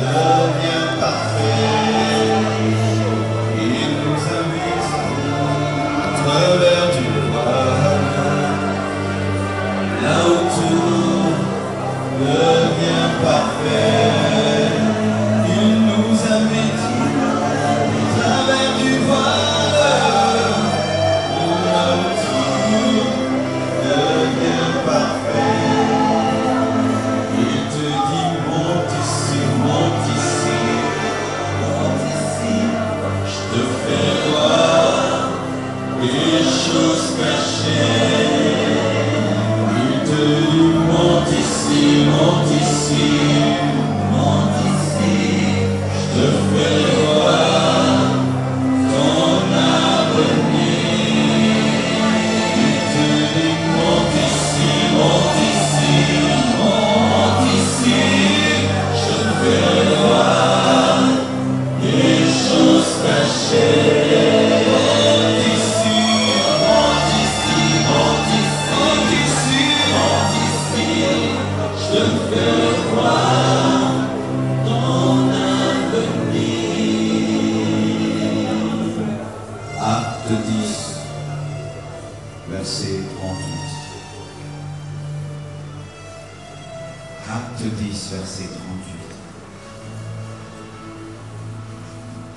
devient parfait. Il nous invite à travers du voile, là où tout devient parfait. Il nous invite à travers du voile, là où tout devient parfait. Il te dit monte ici, monte ici, monte ici. Je te fais voir des choses cachées. Il te dit monte ici, monte ici, monte ici. Je te fais voir ton avenir. Il te dit monte ici, monte ici, monte ici. Je te fais voir des choses cachées. Monte ici, monte ici, monte ici, monte ici, monte ici. Je te fais voir ton avenir. Acte 10, verset 38. Acte 10, verset 38.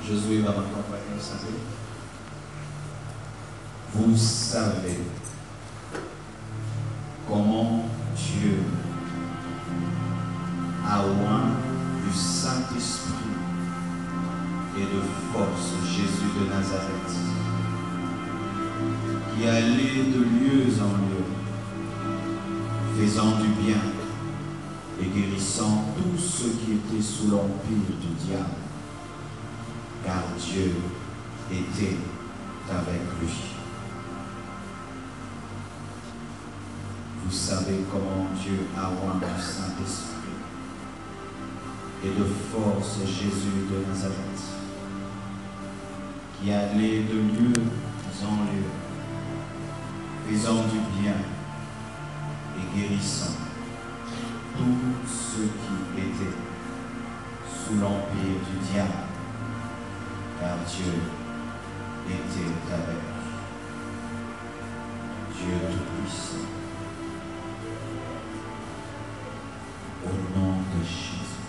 Josué va m'accompagner, vous savez. Vous savez comment Dieu a oint du Saint-Esprit et de force Jésus de Nazareth, qui allait de lieu en lieu, faisant du bien et guérissant tous ceux qui étaient sous l'empire du diable, car Dieu était avec lui. Vous savez comment Dieu a oint du Saint-Esprit et de force Jésus de Nazareth, qui allait de lieu en lieu, faisant du bien et guérissant tous ceux qui étaient sous l'empire du diable, car Dieu était avec lui. Dieu Tout-Puissant, au nom de Jésus,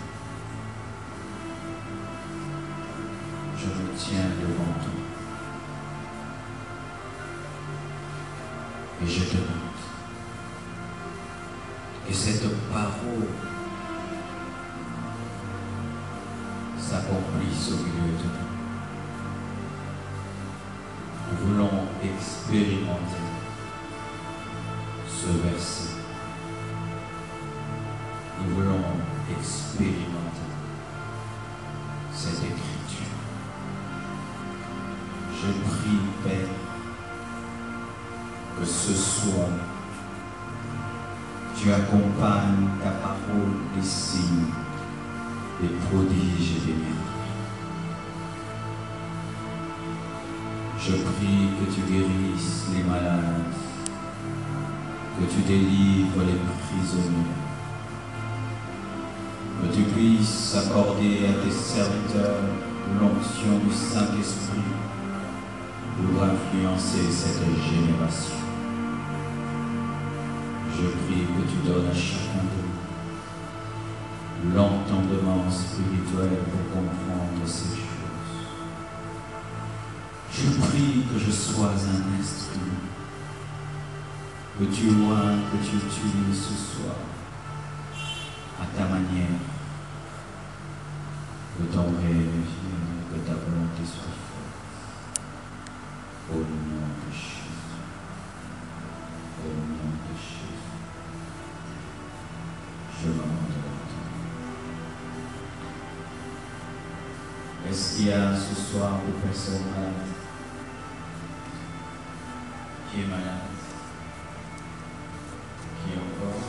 je me tiens devant toi et je demande que cette parole s'accomplisse au milieu de nous. Nous voulons expérimenter ce verset. Nous voulons expérimenter cette écriture. Je prie, Père, que ce soir, tu accompagnes ta parole des signes, des prodiges et des miracles. Je prie que tu guérisses les malades, que tu délivres les prisonniers, que tu puisses accorder à tes serviteurs l'onction du Saint-Esprit pour influencer cette génération. Je prie que tu donnes à chacun d'eux l'entendement spirituel pour comprendre ces choses. Je prie que je sois un instrument, que tu oins, que tu utilises ce soir à ta manière, que ton règne vienne, que ta volonté soit faite. Au nom de Jésus. Au nom de Jésus. Je m'abandonne. Est-ce qu'il y a ce soir des personnes malades? Qui est malade? Qui est encore?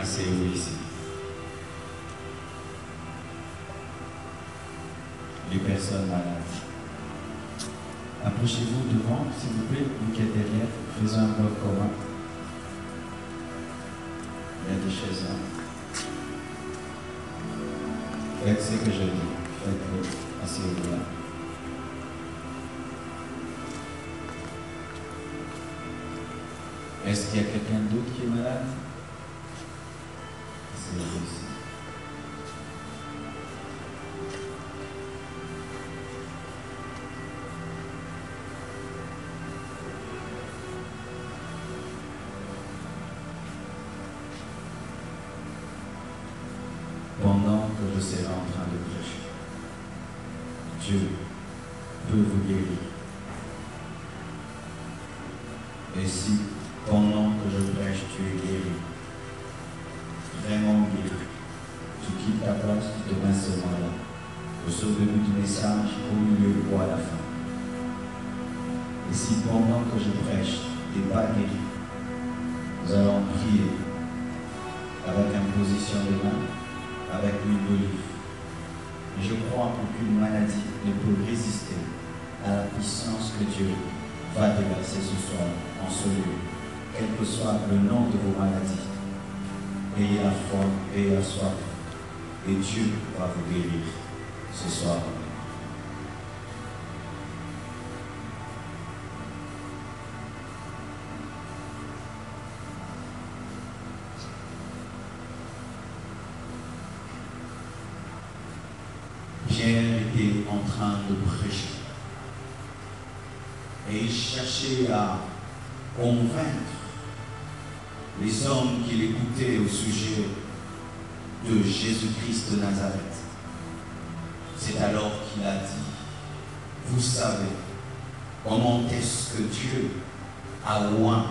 Asseyez-vous ici. Les personnes malades. Approchez-vous devant, s'il vous plaît, vous qui êtes derrière, faisons un bloc commun. Il y a des choses là. Faites ce que je dis. Faites-le. Asseyez-vous là. Est-ce qu'il y a quelqu'un d'autre qui est malade? Asseyez-vous ici. Pendant que je serai en train de prêcher, Dieu peut vous guérir. Et si pendant que je prêche, tu es guéri, vraiment guéri, tu quittes ta place, tu te mets seulement là, au début du message, au milieu ou à la fin. Et si pendant que je prêche, tu n'es pas guéri, nous allons prier avec imposition de main, avec l'huile d'olive. Je crois qu'aucune maladie ne peut résister à la puissance que Dieu va déverser ce soir en ce lieu. Quel que soit le nom de vos maladies, ayez la foi, ayez la soif, et Dieu va vous guérir ce soir. Pierre était en train de prêcher et il cherchait à convaincre les hommes qui l'écoutaient au sujet de Jésus-Christ de Nazareth. C'est alors qu'il a dit, vous savez comment est-ce que Dieu a oint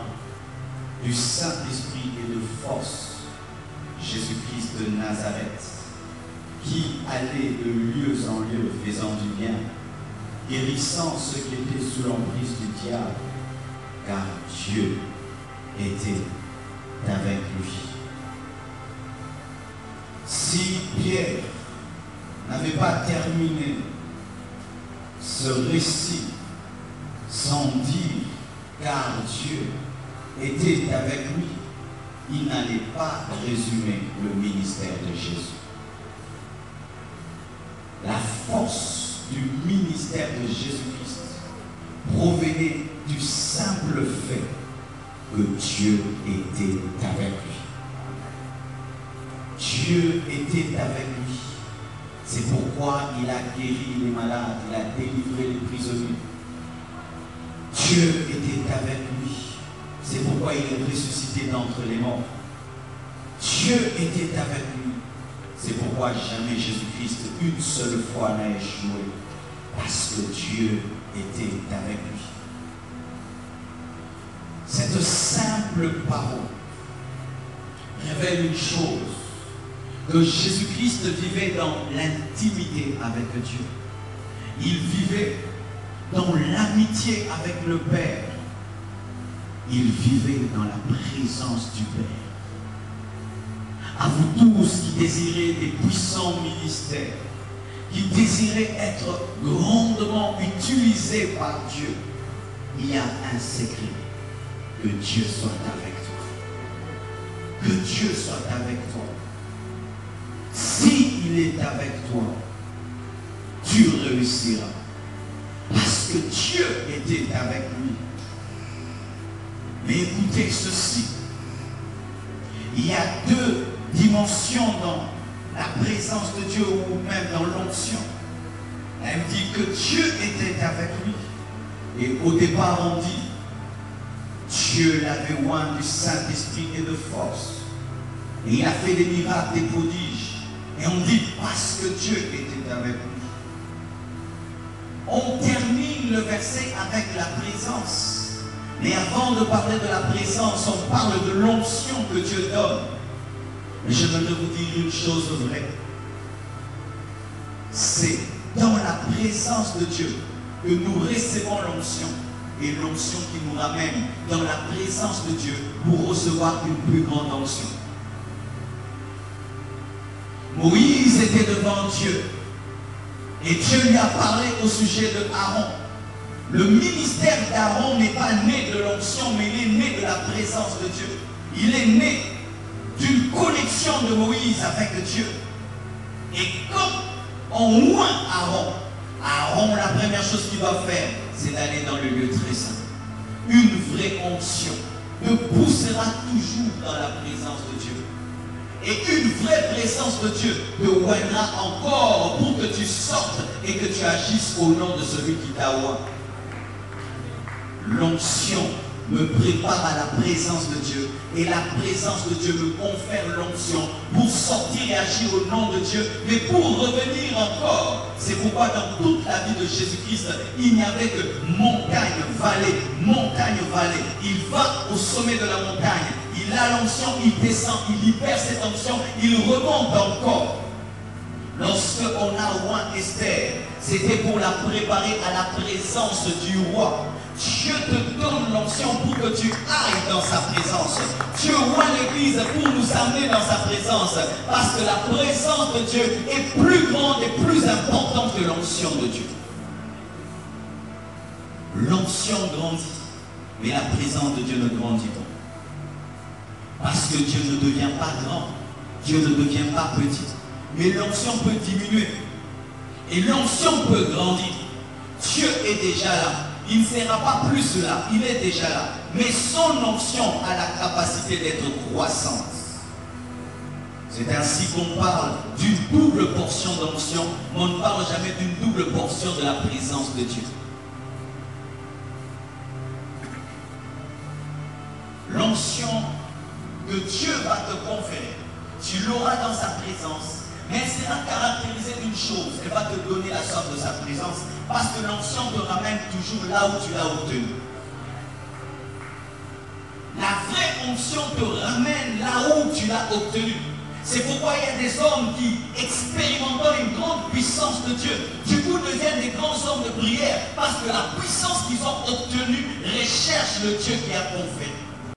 du Saint-Esprit et de force Jésus-Christ de Nazareth, qui allait de lieu en lieu faisant du bien, guérissant ceux qui étaient sous l'emprise du diable, car Dieu était avec lui. Si Pierre n'avait pas terminé ce récit sans dire car Dieu était avec lui, il n'allait pas résumer le ministère de Jésus. La force du ministère de Jésus-Christ provenait du simple fait que Dieu était avec lui. Dieu était avec lui. C'est pourquoi il a guéri les malades, il a délivré les prisonniers. Dieu était avec lui. C'est pourquoi il est ressuscité d'entre les morts. Dieu était avec lui. C'est pourquoi jamais Jésus-Christ une seule fois n'a échoué. Parce que Dieu était avec lui. Cette simple parole révèle une chose, que Jésus-Christ vivait dans l'intimité avec Dieu. Il vivait dans l'amitié avec le Père. Il vivait dans la présence du Père. À vous tous qui désirez des puissants ministères, qui désirez être grandement utilisés par Dieu, il y a un secret. Que Dieu soit avec toi. Que Dieu soit avec toi. S'il est avec toi, tu réussiras. Parce que Dieu était avec lui. Mais écoutez ceci. Il y a deux dimensions dans la présence de Dieu ou même dans l'onction. Elle dit que Dieu était avec lui. Et au départ, on dit Dieu l'avait oint du Saint-Esprit et de force. Et il a fait des miracles, des prodiges. Et on dit parce que Dieu était avec lui. On termine le verset avec la présence. Mais avant de parler de la présence, on parle de l'onction que Dieu donne. Mais je veux vous dire une chose vraie. C'est dans la présence de Dieu que nous recevons l'onction. Et l'onction qui nous ramène dans la présence de Dieu pour recevoir une plus grande onction. Moïse était devant Dieu. Et Dieu lui a parlé au sujet de Aaron. Le ministère d'Aaron n'est pas né de l'onction, mais il est né de la présence de Dieu. Il est né d'une connexion de Moïse avec Dieu. Et comme on oint Aaron, la première chose qu'il doit faire, c'est d'aller dans le lieu très saint. Une vraie onction te poussera toujours dans la présence de Dieu. Et une vraie présence de Dieu te oindra encore pour que tu sortes et que tu agisses au nom de celui qui t'a oint. L'onction me prépare à la présence de Dieu. Et la présence de Dieu me confère l'onction pour sortir et agir au nom de Dieu. Mais pour revenir encore, c'est pourquoi dans toute la vie de Jésus-Christ, il n'y avait que montagne, vallée, montagne, vallée. Il va au sommet de la montagne. Il a l'onction, il descend, il libère cette onction, il remonte encore. Lorsque on a oint Esther, c'était pour la préparer à la présence du roi. Dieu te donne l'onction pour que tu ailles dans sa présence. Dieu oint l'Église pour nous amener dans sa présence. Parce que la présence de Dieu est plus grande et plus importante que l'onction de Dieu. L'onction grandit, mais la présence de Dieu ne grandit pas. Parce que Dieu ne devient pas grand, Dieu ne devient pas petit. Mais l'onction peut diminuer. Et l'onction peut grandir. Dieu est déjà là. Il ne sera pas plus là, il est déjà là. Mais son onction a la capacité d'être croissante. C'est ainsi qu'on parle d'une double portion d'onction, mais on ne parle jamais d'une double portion de la présence de Dieu. L'onction que Dieu va te conférer, tu l'auras dans sa présence. Mais elle sera caractérisée d'une chose, elle va te donner la sorte de sa présence, parce que l'onction te ramène toujours là où tu l'as obtenue. La vraie onction te ramène là où tu l'as obtenue. C'est pourquoi il y a des hommes qui, expérimentant une grande puissance de Dieu, du coup deviennent des grands hommes de prière, parce que la puissance qu'ils ont obtenue recherche le Dieu qui a conféré.